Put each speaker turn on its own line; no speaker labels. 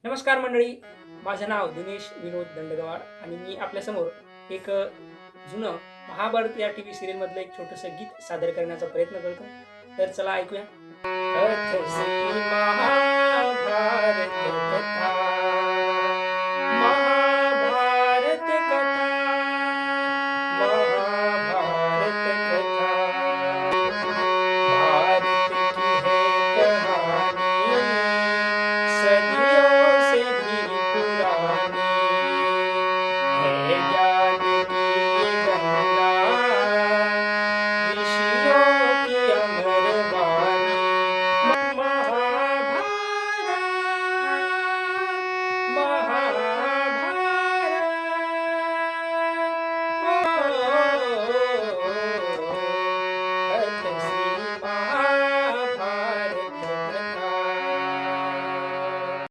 नमस्कार मंडळी, माझं नाव दिनेश विनोद दंडगवाड आणि मी आपल्यासमोर एक जुनं महाभारत या टीव्ही सिरियल मधलं एक छोटंसं गीत सादर करण्याचा प्रयत्न करतो. तर चला ऐकूया. अथ श्री महाभारती